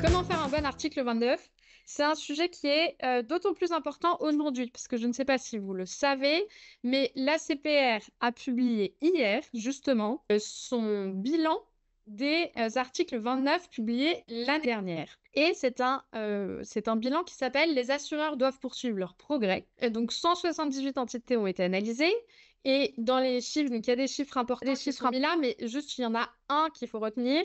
Comment faire un bon article 29? C'est un sujet qui est d'autant plus important aujourd'hui, parce que je ne sais pas si vous le savez, mais l'ACPR a publié hier, justement, son bilan des articles 29 publiés l'année dernière. Et c'est un bilan qui s'appelle «Les assureurs doivent poursuivre leur progrès». Et donc, 178 entités ont été analysées. Et dans les chiffres, donc il y a des chiffres importants, des chiffres mis là, mais juste il y en a un qu'il faut retenir.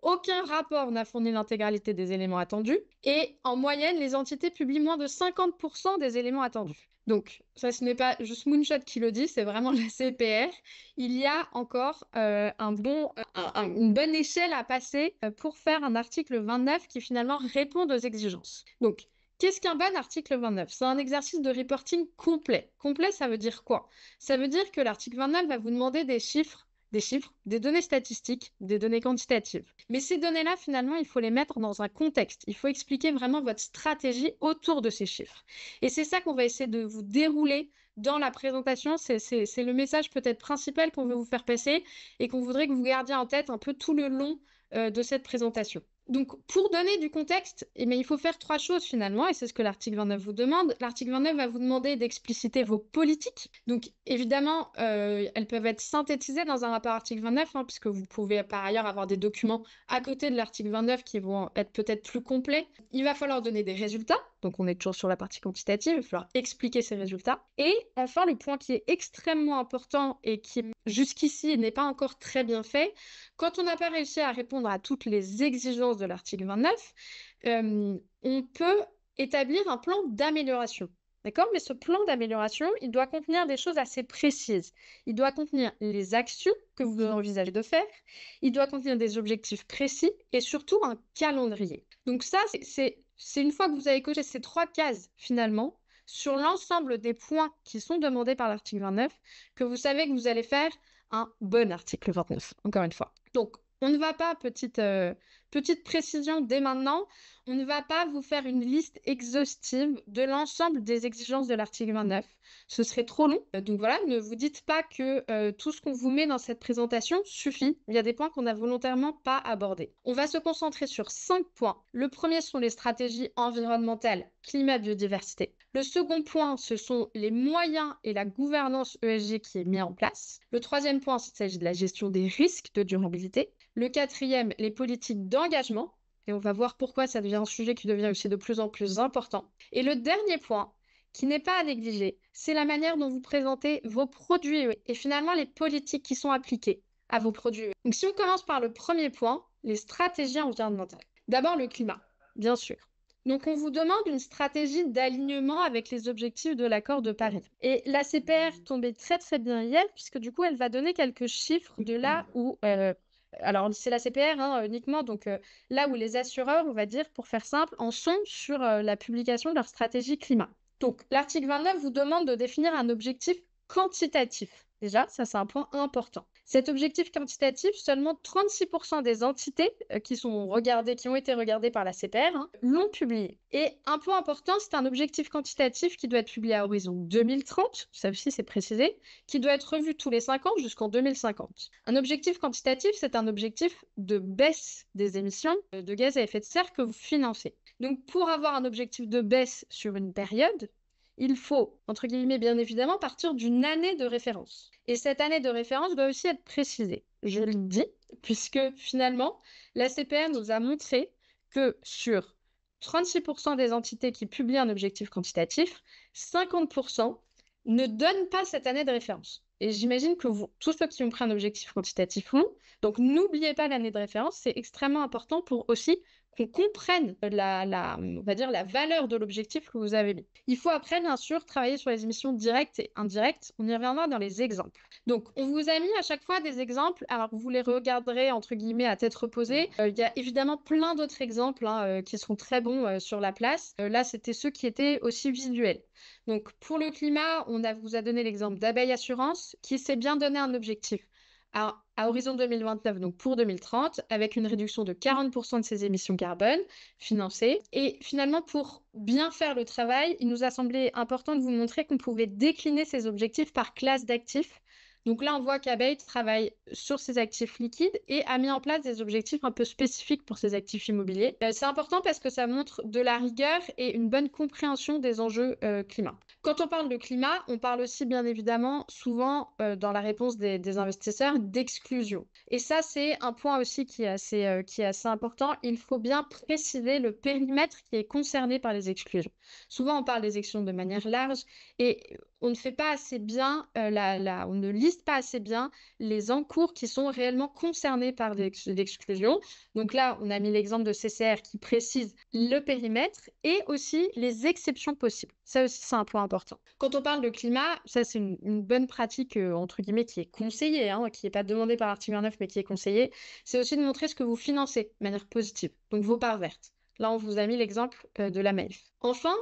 Aucun rapport n'a fourni l'intégralité des éléments attendus et en moyenne, les entités publient moins de 50% des éléments attendus. Donc, ça, ce n'est pas juste Moonshot qui le dit, c'est vraiment la CPR. Il y a encore une bonne échelle à passer pour faire un article 29 qui finalement répond aux exigences. Donc, qu'est-ce qu'un bon article 29? C'est un exercice de reporting complet. Complet, ça veut dire quoi? Ça veut dire que l'article 29 va vous demander des chiffres, des données statistiques, des données quantitatives. Mais ces données-là, finalement, il faut les mettre dans un contexte. Il faut expliquer vraiment votre stratégie autour de ces chiffres. Et c'est ça qu'on va essayer de vous dérouler dans la présentation. C'est le message peut-être principal qu'on veut vous faire passer et qu'on voudrait que vous gardiez en tête un peu tout le long de cette présentation. Donc, pour donner du contexte, il faut faire trois choses finalement, et c'est ce que l'article 29 vous demande. L'article 29 va vous demander d'expliciter vos politiques. Donc, évidemment, elles peuvent être synthétisées dans un rapport article 29, puisque vous pouvez par ailleurs avoir des documents à côté de l'article 29 qui vont être peut-être plus complets. Il va falloir donner des résultats. Donc, on est toujours sur la partie quantitative, il va falloir expliquer ces résultats. Et enfin, le point qui est extrêmement important et qui, jusqu'ici, n'est pas encore très bien fait, quand on n'a pas réussi à répondre à toutes les exigences de l'article 29, on peut établir un plan d'amélioration. D'accord? Mais ce plan d'amélioration, il doit contenir des choses assez précises. Il doit contenir les actions que vous envisagez de faire. Il doit contenir des objectifs précis et surtout un calendrier. Donc ça, c'est une fois que vous avez coché ces trois cases, finalement, sur l'ensemble des points qui sont demandés par l'article 29, que vous savez que vous allez faire un bon article 29, encore une fois. Donc, on ne va pas, petite précision dès maintenant, on ne va pas vous faire une liste exhaustive de l'ensemble des exigences de l'article 29. Ce serait trop long. Donc voilà, ne vous dites pas que tout ce qu'on vous met dans cette présentation suffit. Il y a des points qu'on n'a volontairement pas abordés. On va se concentrer sur 5 points. Le premier sont les stratégies environnementales, climat, biodiversité. Le second point, ce sont les moyens et la gouvernance ESG qui est mis en place. Le troisième point, il s'agit de la gestion des risques de durabilité. Le quatrième, les politiques d'engagement. Et on va voir pourquoi ça devient un sujet qui devient aussi de plus en plus important. Et le dernier point, qui n'est pas à négliger, c'est la manière dont vous présentez vos produits et finalement les politiques qui sont appliquées à vos produits. Donc si on commence par le premier point, les stratégies environnementales. D'abord le climat, bien sûr. Donc, on vous demande une stratégie d'alignement avec les objectifs de l'accord de Paris. Et la CPR tombait très très bien hier, puisque du coup, elle va donner quelques chiffres de là où... alors, c'est la CPR uniquement, donc là où les assureurs, on va dire, pour faire simple, en sont sur la publication de leur stratégie climat. Donc, l'article 29 vous demande de définir un objectif quantitatif. Déjà, ça, c'est un point important. Cet objectif quantitatif, seulement 36% des entités qui ont été regardées par la CPR l'ont publié. Et un point important, c'est un objectif quantitatif qui doit être publié à horizon 2030, ça aussi c'est précisé, qui doit être revu tous les 5 ans jusqu'en 2050. Un objectif quantitatif, c'est un objectif de baisse des émissions de gaz à effet de serre que vous financez. Donc pour avoir un objectif de baisse sur une période, il faut, entre guillemets, bien évidemment, partir d'une année de référence. Et cette année de référence doit aussi être précisée. Je le dis, puisque finalement, la CPR nous a montré que sur 36% des entités qui publient un objectif quantitatif, 50% ne donnent pas cette année de référence. Et j'imagine que vous, tous ceux qui ont pris un objectif quantitatif l'ont. Donc, n'oubliez pas l'année de référence. C'est extrêmement important pour aussi qu'on comprenne on va dire la valeur de l'objectif que vous avez mis. Il faut après, bien sûr, travailler sur les émissions directes et indirectes. On y reviendra dans les exemples. Donc, on vous a mis à chaque fois des exemples. Alors, vous les regarderez, entre guillemets, à tête reposée. Il y a évidemment plein d'autres exemples qui sont très bons sur la place. Là, c'était ceux qui étaient aussi visuels. Donc, pour le climat, vous a donné l'exemple d'Abeille Assurance, qui s'est bien donné un objectif à horizon 2029, donc pour 2030, avec une réduction de 40% de ses émissions carbone financées. Et finalement, pour bien faire le travail, il nous a semblé important de vous montrer qu'on pouvait décliner ces objectifs par classe d'actifs Donc là, on voit qu'Abeille travaille sur ses actifs liquides et a mis en place des objectifs un peu spécifiques pour ses actifs immobiliers. C'est important parce que ça montre de la rigueur et une bonne compréhension des enjeux climat. Quand on parle de climat, on parle aussi bien évidemment souvent dans la réponse des investisseurs d'exclusion. Et ça, c'est un point aussi qui est assez important. Il faut bien préciser le périmètre qui est concerné par les exclusions. Souvent, on parle des exclusions de manière large et on ne fait pas assez bien, on ne liste pas assez bien les encours qui sont réellement concernés par l'exclusion. Donc là, on a mis l'exemple de CCR qui précise le périmètre et aussi les exceptions possibles. Ça aussi, c'est un point important. Quand on parle de climat, ça, c'est une bonne pratique, entre guillemets, qui est conseillée, hein, qui n'est pas demandée par l'article 29, mais qui est conseillée. C'est aussi de montrer ce que vous financez de manière positive, donc vos parts vertes. Là, on vous a mis l'exemple de la MELF. Enfin,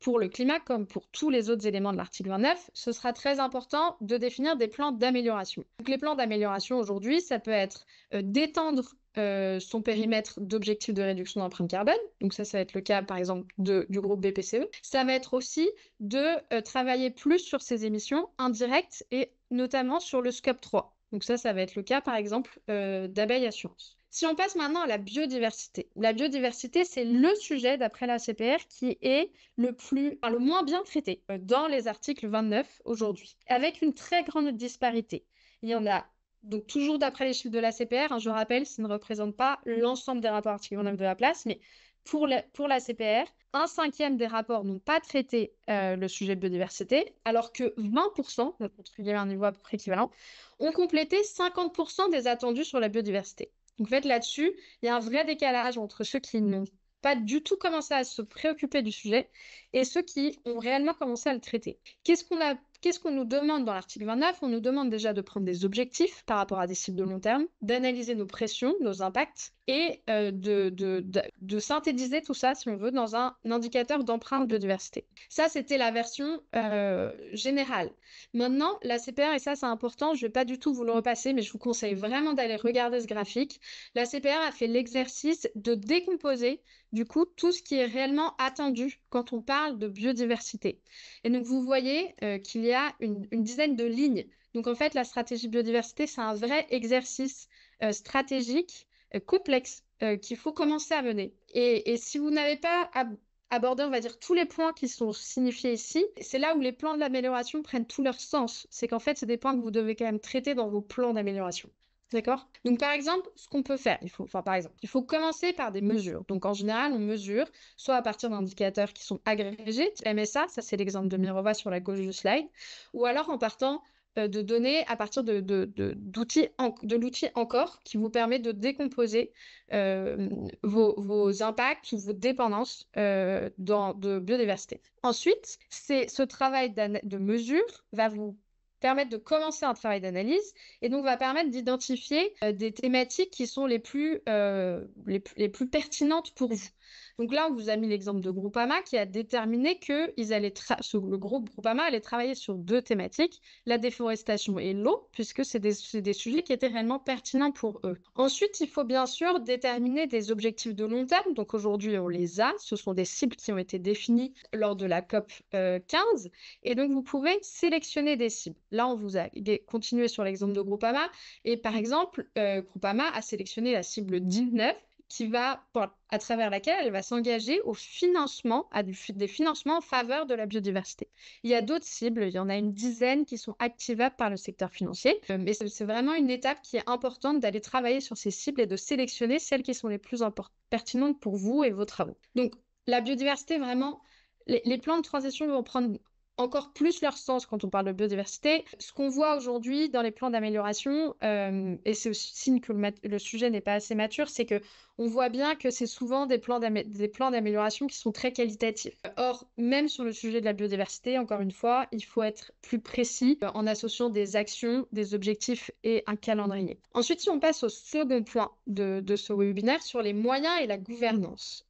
pour le climat, comme pour tous les autres éléments de l'article 29, ce sera très important de définir des plans d'amélioration. Donc, les plans d'amélioration aujourd'hui, ça peut être d'étendre son périmètre d'objectifs de réduction d'empreinte carbone. Donc ça va être le cas, par exemple, du groupe BPCE. Ça va être aussi de travailler plus sur ses émissions indirectes et notamment sur le scope 3. Donc ça va être le cas, par exemple, d'Abeille Assurance. Si on passe maintenant à la biodiversité. La biodiversité, c'est le sujet, d'après la CPR, qui est le moins bien traité dans les articles 29 aujourd'hui, avec une très grande disparité. Il y en a, donc toujours d'après les chiffres de la CPR, hein, je rappelle, ça ne représente pas l'ensemble des rapports article 29 de la place, mais pour la CPR, 1/5 des rapports n'ont pas traité le sujet de biodiversité, alors que 20%, donc on trouve un niveau à peu près équivalent, ont complété 50% des attendus sur la biodiversité. Donc, en fait, là-dessus, il y a un vrai décalage entre ceux qui n'ont pas du tout commencé à se préoccuper du sujet et ceux qui ont réellement commencé à le traiter. Qu'est-ce qu'on nous demande dans l'article 29? On nous demande déjà de prendre des objectifs par rapport à des cibles de long terme, d'analyser nos pressions, nos impacts et de synthétiser tout ça, si on veut, dans un indicateur d'empreinte biodiversité. Ça, c'était la version générale. Maintenant, la CPR, et ça c'est important, je ne vais pas du tout vous le repasser, mais je vous conseille vraiment d'aller regarder ce graphique. La CPR a fait l'exercice de décomposer du coup tout ce qui est réellement attendu quand on parle de biodiversité. Et donc vous voyez qu'il y a une dizaine de lignes. Donc en fait, la stratégie biodiversité, c'est un vrai exercice stratégique complexe qu'il faut commencer à mener. Et si vous n'avez pas aborder, on va dire, tous les points qui sont signifiés ici. C'est là où les plans d'amélioration prennent tout leur sens. C'est qu'en fait, c'est des points que vous devez quand même traiter dans vos plans d'amélioration. D'accord? Donc, par exemple, ce qu'on peut faire, il faut commencer par des mesures. Donc, en général, on mesure soit à partir d'indicateurs qui sont agrégés, MSA, ça c'est l'exemple de Mirova sur la gauche du slide, ou alors en partant de données à partir de l'outil Encore qui vous permet de décomposer vos impacts ou vos dépendances de biodiversité. Ensuite, ce travail de mesure va vous permettre de commencer un travail d'analyse et donc va permettre d'identifier des thématiques qui sont les plus pertinentes pour vous. Donc là, on vous a mis l'exemple de Groupama qui a déterminé que le groupe Groupama allait travailler sur 2 thématiques, la déforestation et l'eau, puisque c'est des sujets qui étaient réellement pertinents pour eux. Ensuite, il faut bien sûr déterminer des objectifs de long terme. Donc aujourd'hui, on les a. Ce sont des cibles qui ont été définies lors de la COP 15. Et donc, vous pouvez sélectionner des cibles. Là, on vous a continué sur l'exemple de Groupama. Et par exemple, Groupama a sélectionné la cible 19 à travers laquelle elle va s'engager au financement, des financements en faveur de la biodiversité. Il y a d'autres cibles, il y en a une dizaine qui sont activables par le secteur financier, mais c'est vraiment une étape qui est importante d'aller travailler sur ces cibles et de sélectionner celles qui sont les plus pertinentes pour vous et vos travaux. Donc, la biodiversité, vraiment, les plans de transition vont prendre encore plus leur sens quand on parle de biodiversité. Ce qu'on voit aujourd'hui dans les plans d'amélioration, et c'est aussi signe que le sujet n'est pas assez mature, c'est que on voit bien que c'est souvent des plans d'amélioration qui sont très qualitatifs. Or, même sur le sujet de la biodiversité, encore une fois, il faut être plus précis en associant des actions, des objectifs et un calendrier. Ensuite, si on passe au second point de ce webinaire, sur les moyens et la gouvernance.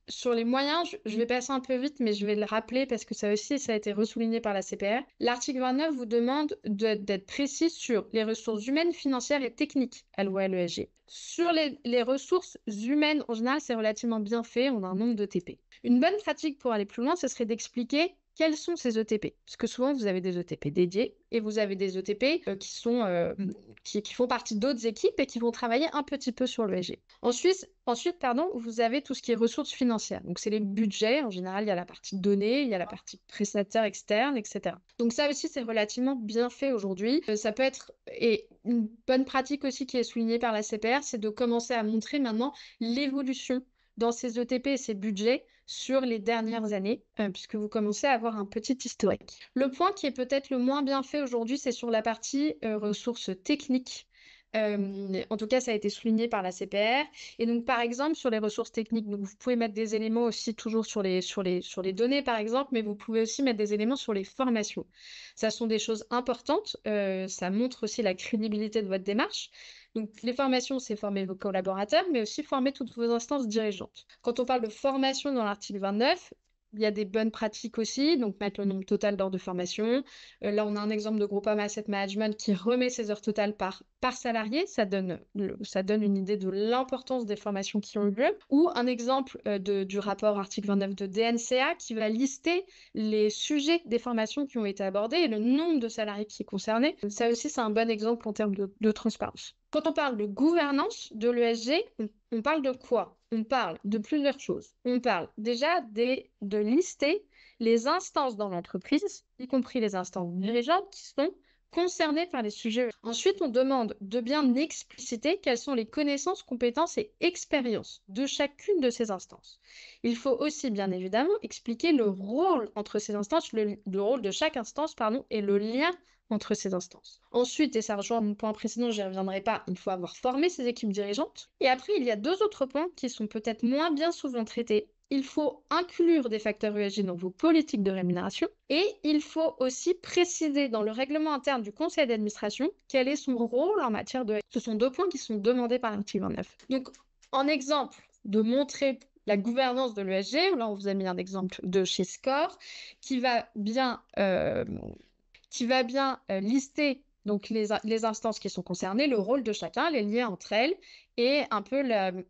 Sur les moyens, je vais passer un peu vite, mais je vais le rappeler parce que ça aussi, ça a été souligné par la CPR. L'article 29 vous demande d'être précis sur les ressources humaines, financières et techniques allouées à l'ESG. Sur les ressources humaines, en général, c'est relativement bien fait. On a un nombre de TP. Une bonne pratique pour aller plus loin, ce serait d'expliquer quels sont ces ETP? Parce que souvent, vous avez des ETP dédiés et vous avez des ETP qui font partie d'autres équipes et qui vont travailler un petit peu sur l'ESG. Ensuite, pardon, vous avez tout ce qui est ressources financières. Donc, c'est les budgets. En général, il y a la partie données, il y a la partie prestataire externe, etc. Donc, ça aussi, c'est relativement bien fait aujourd'hui. Ça peut être, et une bonne pratique aussi qui est soulignée par la CPR, c'est de commencer à montrer maintenant l'évolution dans ces ETP et ces budgets sur les dernières années, puisque vous commencez à avoir un petit historique. Le point qui est peut-être le moins bien fait aujourd'hui, c'est sur la partie ressources techniques. En tout cas, ça a été souligné par la CPR. Et donc, par exemple, sur les ressources techniques, donc vous pouvez mettre des éléments aussi toujours sur les données, par exemple, mais vous pouvez aussi mettre des éléments sur les formations. Ça sont des choses importantes. Ça montre aussi la crédibilité de votre démarche. Donc, les formations, c'est former vos collaborateurs, mais aussi former toutes vos instances dirigeantes. Quand on parle de formation dans l'article 29, il y a des bonnes pratiques aussi, donc mettre le nombre total d'heures de formation. Là, on a un exemple de Groupama Asset Management qui remet ses heures totales par salarié. Ça donne une idée de l'importance des formations qui ont eu lieu. Ou un exemple du rapport article 29 de DNCA qui va lister les sujets des formations qui ont été abordées et le nombre de salariés qui est concerné. Ça aussi, c'est un bon exemple en termes de transparence. Quand on parle de gouvernance de l'ESG, on parle de quoi? On parle de plusieurs choses. On parle déjà de lister les instances dans l'entreprise, y compris les instances dirigeantes qui sont concernées par les sujets. Ensuite, on demande de bien expliciter quelles sont les connaissances, compétences et expériences de chacune de ces instances. Il faut aussi, bien évidemment, expliquer le rôle entre ces instances, le rôle de chaque instance, pardon, et le lien entre ces instances. Ensuite, et ça rejoint mon point précédent, j'y reviendrai pas, il faut avoir formé ces équipes dirigeantes. Et après, il y a deux autres points qui sont peut-être moins bien souvent traités. Il faut inclure des facteurs ESG dans vos politiques de rémunération et il faut aussi préciser dans le règlement interne du conseil d'administration quel est son rôle en matière de ESG. Ce sont deux points qui sont demandés par l'article 29. Donc, en exemple de montrer la gouvernance de l'ESG, là on vous a mis un exemple de chez Score, qui va bien lister donc les instances qui sont concernées, le rôle de chacun, les liens entre elles, et un peu,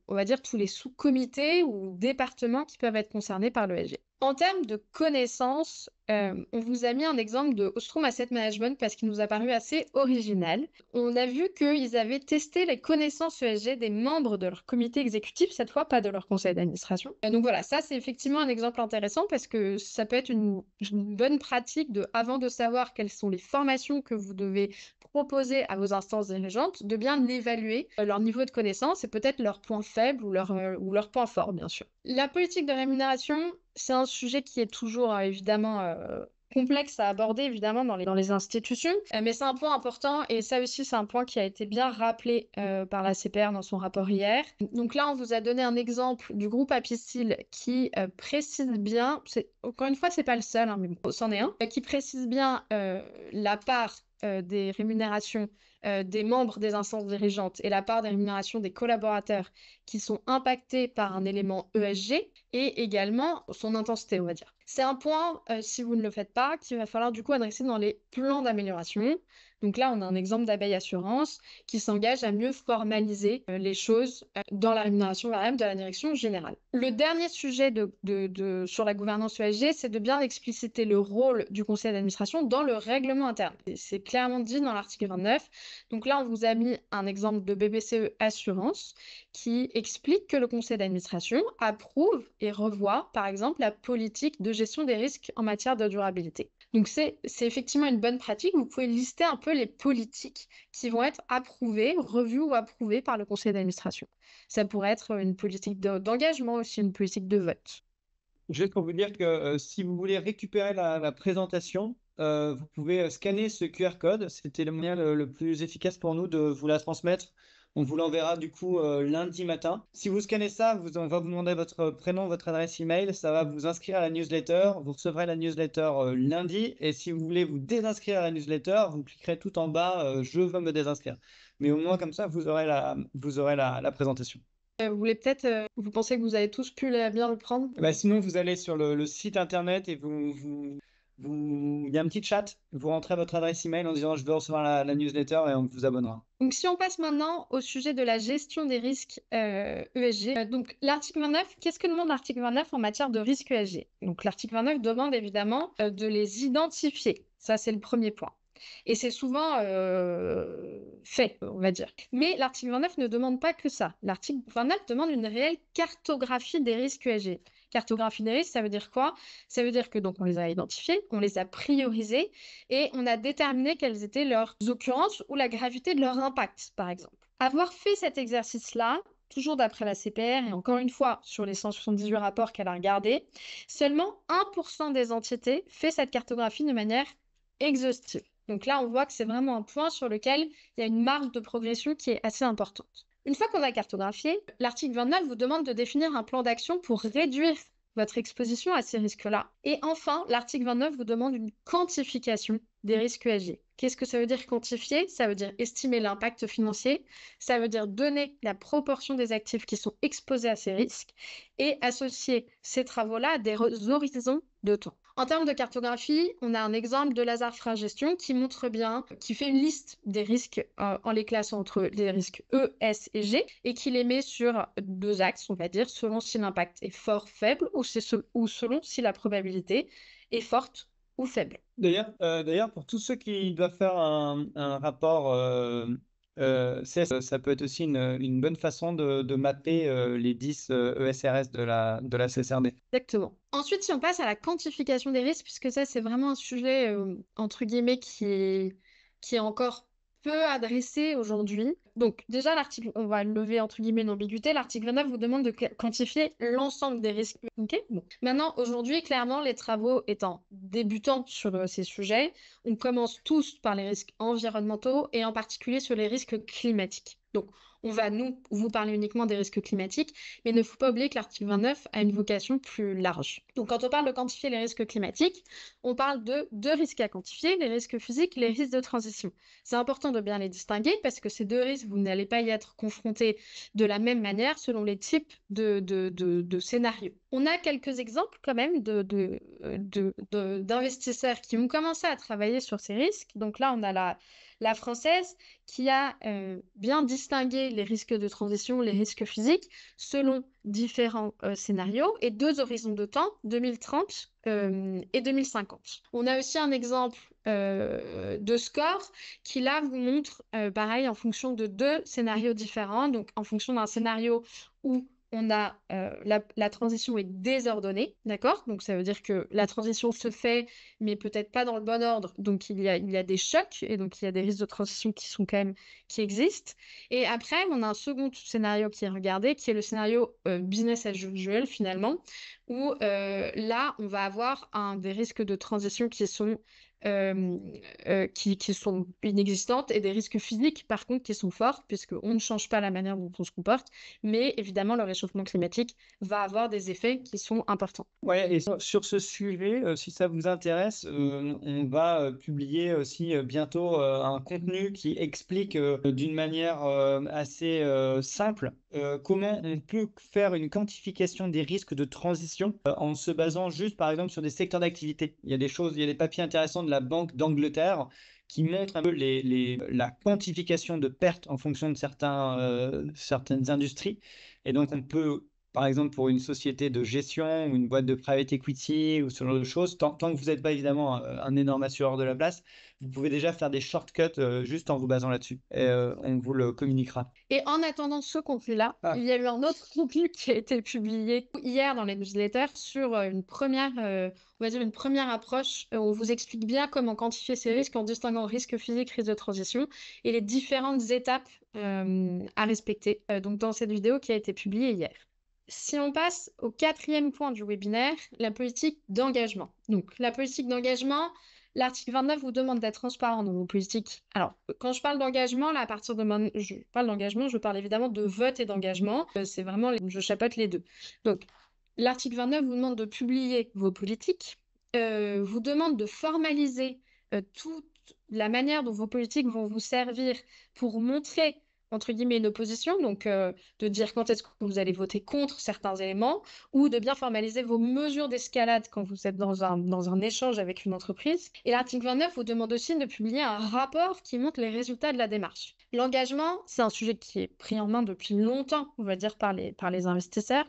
on va dire, tous les sous-comités ou départements qui peuvent être concernés par l'ESG. En termes de connaissances, on vous a mis un exemple de Ostrom Asset Management parce qu'il nous a paru assez original. On a vu qu'ils avaient testé les connaissances ESG des membres de leur comité exécutif, cette fois pas de leur conseil d'administration. Et donc voilà, ça c'est effectivement un exemple intéressant parce que ça peut être une bonne pratique avant de savoir quelles sont les formations que vous devez proposer à vos instances dirigeantes, de bien évaluer leur niveau de connaissance et peut-être leurs points faibles ou leurs points forts, bien sûr. La politique de rémunération, c'est un sujet qui est toujours évidemment complexe à aborder évidemment dans les institutions, mais c'est un point important et ça aussi c'est un point qui a été bien rappelé par la CPR dans son rapport hier. Donc là on vous a donné un exemple du groupe Apicil qui précise bien, encore une fois c'est pas le seul, hein, mais bon, c'en est un, qui précise bien la part des rémunérations des membres des instances dirigeantes et la part des rémunérations des collaborateurs qui sont impactés par un élément ESG et également son intensité, on va dire. C'est un point, si vous ne le faites pas, qu'il va falloir du coup adresser dans les plans d'amélioration. Donc là, on a un exemple d'Abeille Assurance qui s'engage à mieux formaliser les choses dans la rémunération variable de la direction générale. Le dernier sujet sur la gouvernance ESG, c'est de bien expliciter le rôle du conseil d'administration dans le règlement interne. C'est clairement dit dans l'article 29. Donc là, on vous a mis un exemple de BBCE Assurance qui explique que le conseil d'administration approuve et revoit, par exemple, la politique de gestion des risques en matière de durabilité. Donc c'est effectivement une bonne pratique. Vous pouvez lister un peu les politiques qui vont être approuvées, revues ou approuvées par le conseil d'administration. Ça pourrait être une politique d'engagement aussi, une politique de vote. Juste pour vous dire que si vous voulez récupérer la présentation, vous pouvez scanner ce QR code. C'était le moyen le plus efficace pour nous de vous la transmettre. On vous l'enverra du coup lundi matin. Si vous scannez ça, on va vous demander votre prénom, votre adresse email. Ça va vous inscrire à la newsletter. Vous recevrez la newsletter lundi. Et si vous voulez vous désinscrire à la newsletter, vous cliquerez tout en bas je veux me désinscrire. Mais au moins comme ça, vous aurez la présentation. Vous pensez que vous avez tous pu bien le prendre? Bah, sinon, vous allez sur le site internet et il y a un petit chat, vous rentrez votre adresse email en disant je veux recevoir la newsletter et on vous abonnera. Donc, si on passe maintenant au sujet de la gestion des risques ESG, donc l'article 29, qu'est-ce que demande l'article 29 en matière de risques ESG? Donc, l'article 29 demande évidemment de les identifier. Ça, c'est le premier point. Et c'est souvent fait, on va dire. Mais l'article 29 ne demande pas que ça. L'article 29 demande une réelle cartographie des risques ESG. Cartographie des risques, ça veut dire quoi? Ça veut dire que donc on les a identifiés, on les a priorisés et on a déterminé quelles étaient leurs occurrences ou la gravité de leur impact, par exemple. Avoir fait cet exercice-là, toujours d'après la CPR, et encore une fois, sur les 178 rapports qu'elle a regardés, seulement 1% des entités fait cette cartographie de manière exhaustive. Donc là, on voit que c'est vraiment un point sur lequel il y a une marge de progression qui est assez importante. Une fois qu'on a cartographié, l'article 29 vous demande de définir un plan d'action pour réduire votre exposition à ces risques-là. Et enfin, l'article 29 vous demande une quantification des risques ESG. Qu'est-ce que ça veut dire quantifier? Ça veut dire estimer l'impact financier, ça veut dire donner la proportion des actifs qui sont exposés à ces risques et associer ces travaux-là à des horizons de temps. En termes de cartographie, on a un exemple de Lazare Gestion qui montre bien, qui fait une liste des risques en les classant entre les risques E, S et G et qui les met sur deux axes, on va dire, selon si l'impact est fort, faible ou selon si la probabilité est forte ou faible. D'ailleurs, pour tous ceux qui doivent faire un rapport CS, ça peut être aussi une bonne façon de mapper les 10 ESRS de la CSRD. Exactement. Ensuite, si on passe à la quantification des risques, puisque ça, c'est vraiment un sujet, entre guillemets, qui est encore peu adressé aujourd'hui. Donc, déjà, l'article, on va lever, entre guillemets, l'ambiguïté. L'article 29 vous demande de quantifier l'ensemble des risques. Ok. Bon. Maintenant, aujourd'hui, clairement, les travaux étant débutants sur ces sujets, on commence tous par les risques environnementaux et en particulier sur les risques climatiques. Donc, on va, nous, vous parler uniquement des risques climatiques, mais il ne faut pas oublier que l'article 29 a une vocation plus large. Donc, quand on parle de quantifier les risques climatiques, on parle de deux risques à quantifier, les risques physiques, les risques de transition. C'est important de bien les distinguer parce que ces deux risques, vous n'allez pas y être confrontés de la même manière selon les types de scénarios. On a quelques exemples quand même d'investisseurs qui ont commencé à travailler sur ces risques. Donc là, on a la française qui a bien distingué les risques de transition, les risques physiques, selon différents scénarios et deux horizons de temps, 2030 et 2050. On a aussi un exemple de score qui là vous montre, pareil, en fonction de deux scénarios différents, donc en fonction d'un scénario où on a la transition est désordonnée, d'accord? Donc ça veut dire que la transition se fait, mais peut-être pas dans le bon ordre. Donc il y a des chocs et donc il y a des risques de transition qui existent. Et après, on a un second scénario qui est regardé, qui est le scénario business as usual finalement, où là on va avoir des risques de transition euh, qui sont inexistantes et des risques physiques par contre qui sont forts puisqu'on ne change pas la manière dont on se comporte, mais évidemment le réchauffement climatique va avoir des effets qui sont importants. Ouais, et sur ce sujet, si ça vous intéresse, on va publier aussi bientôt un contenu qui explique d'une manière assez simple comment on peut faire une quantification des risques de transition en se basant juste par exemple sur des secteurs d'activité. Il y a des choses, il y a des papiers intéressants de la Banque d'Angleterre qui montrent un peu la quantification de pertes en fonction de certaines industries. Et donc on peut par exemple pour une société de gestion ou une boîte de private equity ou ce genre de choses, tant que vous n'êtes pas évidemment un énorme assureur de la place, vous pouvez déjà faire des shortcuts juste en vous basant là-dessus. Et on vous le communiquera. Et en attendant ce contenu-là, il y a eu un autre contenu qui a été publié hier dans les newsletters sur on va dire une première approche où on vous explique bien comment quantifier ces risques en distinguant risque physique, risque de transition et les différentes étapes à respecter. Donc dans cette vidéo qui a été publiée hier. Si on passe au quatrième point du webinaire, la politique d'engagement. Donc, la politique d'engagement, l'article 29 vous demande d'être transparent dans vos politiques. Alors, quand je parle d'engagement, là, à partir de maintenant, je parle d'engagement, je parle évidemment de vote et d'engagement. C'est vraiment, je chapeaute les deux. Donc, l'article 29 vous demande de publier vos politiques, vous demande de formaliser toute la manière dont vos politiques vont vous servir pour montrer entre guillemets, une opposition, donc de dire quand est-ce que vous allez voter contre certains éléments, ou de bien formaliser vos mesures d'escalade quand vous êtes dans un échange avec une entreprise. Et l'article 29 vous demande aussi de publier un rapport qui montre les résultats de la démarche. L'engagement, c'est un sujet qui est pris en main depuis longtemps, on va dire, par les investisseurs,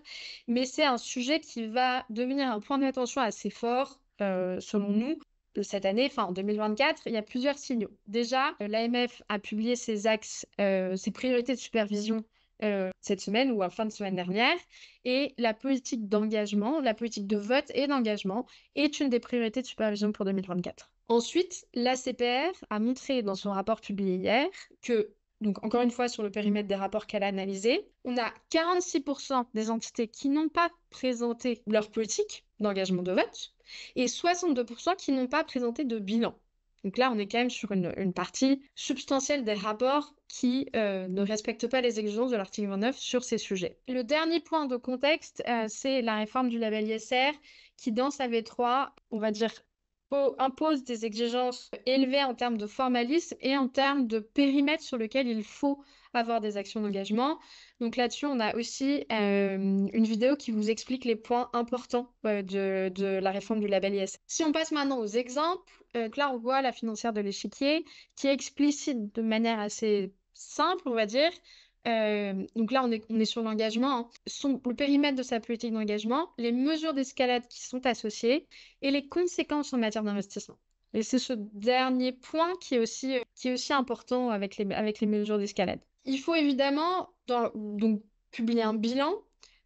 mais c'est un sujet qui va devenir un point d'attention assez fort, selon nous, de cette année, enfin en 2024, il y a plusieurs signaux. Déjà, l'AMF a publié ses axes, ses priorités de supervision cette semaine ou en fin de semaine dernière. Et la politique d'engagement, la politique de vote et d'engagement est une des priorités de supervision pour 2024. Ensuite, l'ACPR a montré dans son rapport publié hier que, donc encore une fois sur le périmètre des rapports qu'elle a analysés, on a 46% des entités qui n'ont pas présenté leur politique d'engagement de vote et 62% qui n'ont pas présenté de bilan. Donc là, on est quand même sur une partie substantielle des rapports qui ne respectent pas les exigences de l'article 29 sur ces sujets. Le dernier point de contexte, c'est la réforme du label ISR qui, dans sa V3, on va dire, impose des exigences élevées en termes de formalisme et en termes de périmètre sur lequel il faut avoir des actions d'engagement. Donc là-dessus, on a aussi une vidéo qui vous explique les points importants de la réforme du label ISR. Si on passe maintenant aux exemples, là on voit la financière de l'échiquier qui explicite de manière assez simple, on va dire. Donc là, on est sur l'engagement, hein. Le périmètre de sa politique d'engagement, les mesures d'escalade qui sont associées et les conséquences en matière d'investissement. Et c'est ce dernier point qui est aussi important avec les mesures d'escalade. Il faut évidemment donc, publier un bilan.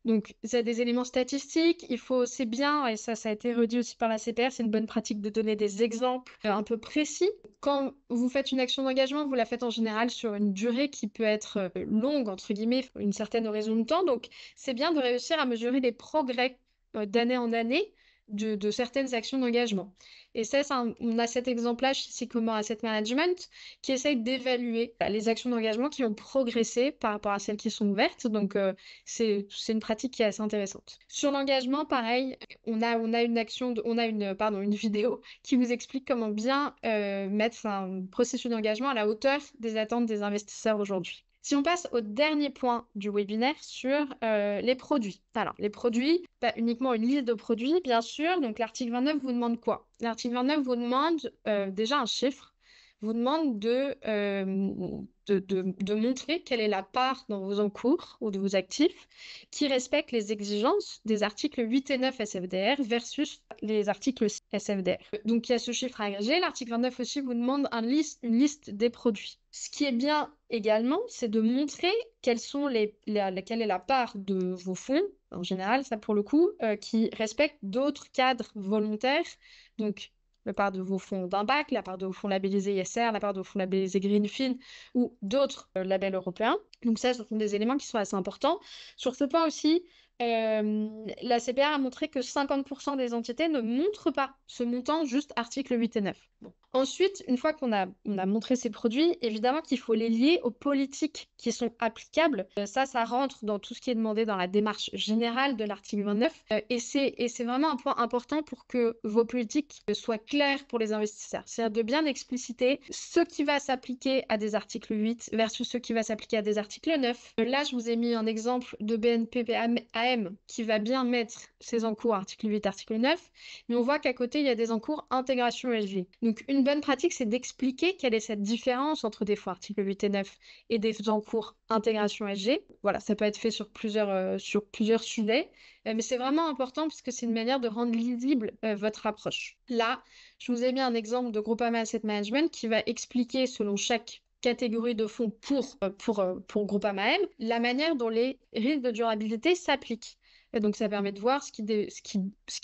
Donc, c'est des éléments statistiques. C'est bien, et ça a été redit aussi par la CPR, c'est une bonne pratique de donner des exemples un peu précis. Quand vous faites une action d'engagement, vous la faites en général sur une durée qui peut être longue, entre guillemets, une certaine horizon de temps. Donc, c'est bien de réussir à mesurer les progrès d'année en année de certaines actions d'engagement. Et ça, on a cet exemple-là chez Sycomore Asset Management qui essaye d'évaluer les actions d'engagement qui ont progressé par rapport à celles qui sont ouvertes. Donc, c'est une pratique qui est assez intéressante. Sur l'engagement, pareil, on a une vidéo qui vous explique comment bien mettre un processus d'engagement à la hauteur des attentes des investisseurs aujourd'hui. Si on passe au dernier point du webinaire sur les produits. Alors, les produits, pas uniquement une liste de produits, bien sûr. Donc, l'article 29 vous demande quoi? L'article 29 vous demande déjà un chiffre, vous demande de montrer quelle est la part dans vos encours ou de vos actifs qui respecte les exigences des articles 8 et 9 SFDR versus les articles SFDR. Donc, il y a ce chiffre agrégé. L'article 29 aussi vous demande une liste des produits. Ce qui est bien également, c'est de montrer quelle est la part de vos fonds, en général, ça pour le coup, qui respectent d'autres cadres volontaires. Donc, la part de vos fonds d'impact, la part de vos fonds labellisés ISR, la part de vos fonds labellisés Greenfin ou d'autres labels européens. Donc ça, ce sont des éléments qui sont assez importants. Sur ce point aussi, la CPR a montré que 50% des entités ne montrent pas ce montant, juste articles 8 et 9. Bon. Ensuite, une fois on a montré ces produits, évidemment qu'il faut les lier aux politiques qui sont applicables. Ça rentre dans tout ce qui est demandé dans la démarche générale de l'article 29. Et c'est vraiment un point important pour que vos politiques soient claires pour les investisseurs. C'est-à-dire de bien expliciter ce qui va s'appliquer à des articles 8 versus ce qui va s'appliquer à des articles 9. Là, je vous ai mis un exemple de BNP AM qui va bien mettre ses encours article 8, article 9. Mais on voit qu'à côté, il y a des encours intégration ESG. Donc, une bonne pratique, c'est d'expliquer quelle est cette différence entre des fonds articles 8 et 9 et des encours intégration ESG. Voilà, ça peut être fait sur plusieurs sujets, mais c'est vraiment important puisque c'est une manière de rendre lisible votre approche. Là, je vous ai mis un exemple de Groupama Asset Management qui va expliquer selon chaque catégorie de fonds pour Groupama M, la manière dont les risques de durabilité s'appliquent. Et donc, ça permet de voir ce qui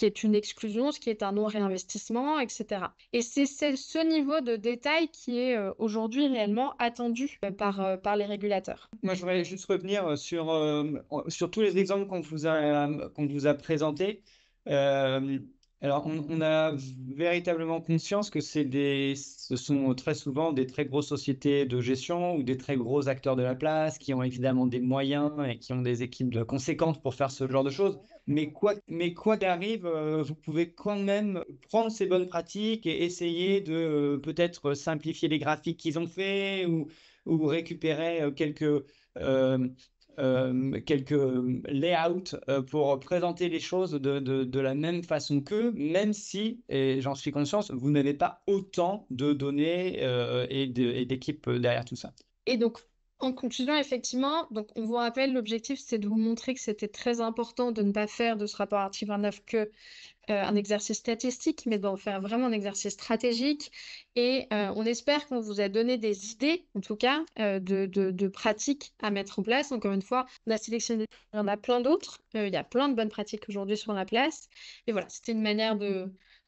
est une exclusion, ce qui est un non-réinvestissement, etc. Et c'est ce niveau de détail qui est aujourd'hui réellement attendu par les régulateurs. Moi, je voudrais juste revenir sur tous les exemples qu'on vous a présentés. Alors, on a véritablement conscience que ce sont très souvent des très grosses sociétés de gestion ou des très gros acteurs de la place qui ont évidemment des moyens et qui ont des équipes conséquentes pour faire ce genre de choses. Mais quoi qu'arrive, vous pouvez quand même prendre ces bonnes pratiques et essayer de peut-être simplifier les graphiques qu'ils ont fait ou récupérer euh, quelques layouts pour présenter les choses de la même façon qu'eux, même si, et j'en suis conscient, vous n'avez pas autant de données et d'équipes derrière tout ça. Et donc, en conclusion, effectivement, donc on vous rappelle, l'objectif, c'est de vous montrer que c'était très important de ne pas faire de ce rapport article 29 que un exercice statistique, mais d'en faire vraiment un exercice stratégique. Et on espère qu'on vous a donné des idées, en tout cas, de pratiques à mettre en place. Encore une fois, on a sélectionné, il y en a plein d'autres. Il y a plein de bonnes pratiques aujourd'hui sur la place. Et voilà, c'était une manière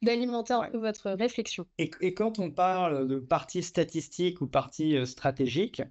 d'alimenter un Ouais. peu votre réflexion. Et quand on parle de partie statistique ou partie stratégique,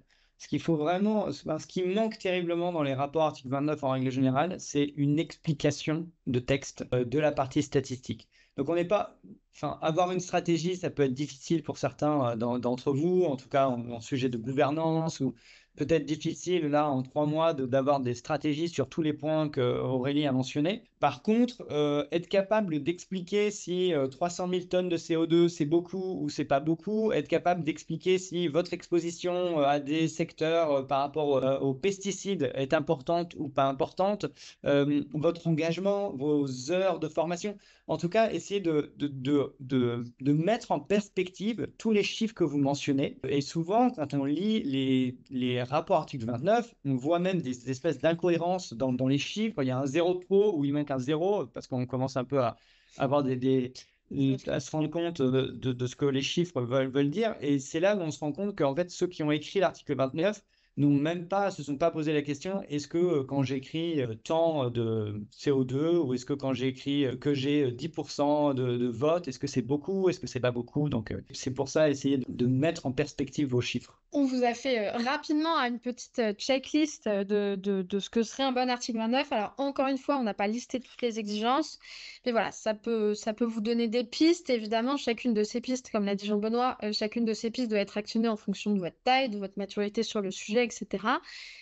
ce qu'il faut vraiment, ce qui manque terriblement dans les rapports article 29 en règle générale, c'est une explication de texte de la partie statistique. Donc on n'est pas, enfin, avoir une stratégie, ça peut être difficile pour certains d'entre vous, en tout cas en sujet de gouvernance, ou peut-être difficile là en 3 mois d'avoir des stratégies sur tous les points que Aurélie a mentionnés. Par contre, être capable d'expliquer si 300 000 tonnes de CO2 c'est beaucoup ou c'est pas beaucoup, être capable d'expliquer si votre exposition à des secteurs par rapport aux pesticides est importante ou pas importante, votre engagement, vos heures de formation. En tout cas, essayez de mettre en perspective tous les chiffres que vous mentionnez. Et souvent, quand on lit les rapports article 29, on voit même des espèces d'incohérences dans les chiffres. Il y a un zéro de trop ou il manque un zéro parce qu'on commence un peu à avoir à se rendre compte de ce que les chiffres veulent dire. Et c'est là où on se rend compte qu'en fait, ceux qui ont écrit l'article 29 se sont pas posé la question, est-ce que quand j'écris tant de CO2 ou est-ce que quand j'écris que j'ai 10% de vote, est-ce que c'est beaucoup, est-ce que c'est pas beaucoup? Donc c'est pour ça, essayer de mettre en perspective vos chiffres. On vous a fait rapidement une petite checklist de ce que serait un bon article 29. Alors, encore une fois, on n'a pas listé toutes les exigences, mais voilà, ça peut vous donner des pistes. Évidemment, chacune de ces pistes, comme l'a dit Jean-Benoît, chacune de ces pistes doit être actionnée en fonction de votre taille, de votre maturité sur le sujet, etc.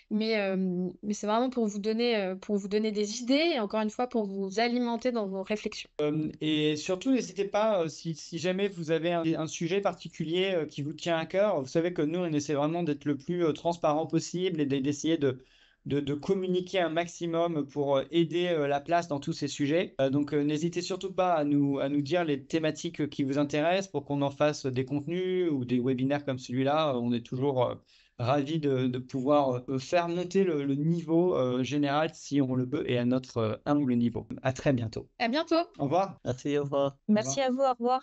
Mais c'est vraiment pour vous donner des idées et encore une fois, pour vous alimenter dans vos réflexions. Et surtout, n'hésitez pas, si jamais vous avez un sujet particulier qui vous tient à cœur, vous savez que nous, on essaie vraiment d'être le plus transparent possible et d'essayer de communiquer un maximum pour aider la place dans tous ces sujets. Donc, n'hésitez surtout pas à nous dire les thématiques qui vous intéressent pour qu'on en fasse des contenus ou des webinaires comme celui-là. On est toujours ravis de pouvoir faire monter le niveau général si on le peut et à notre humble niveau. À très bientôt. À bientôt! Au revoir. Merci, au revoir. Merci à vous, au revoir.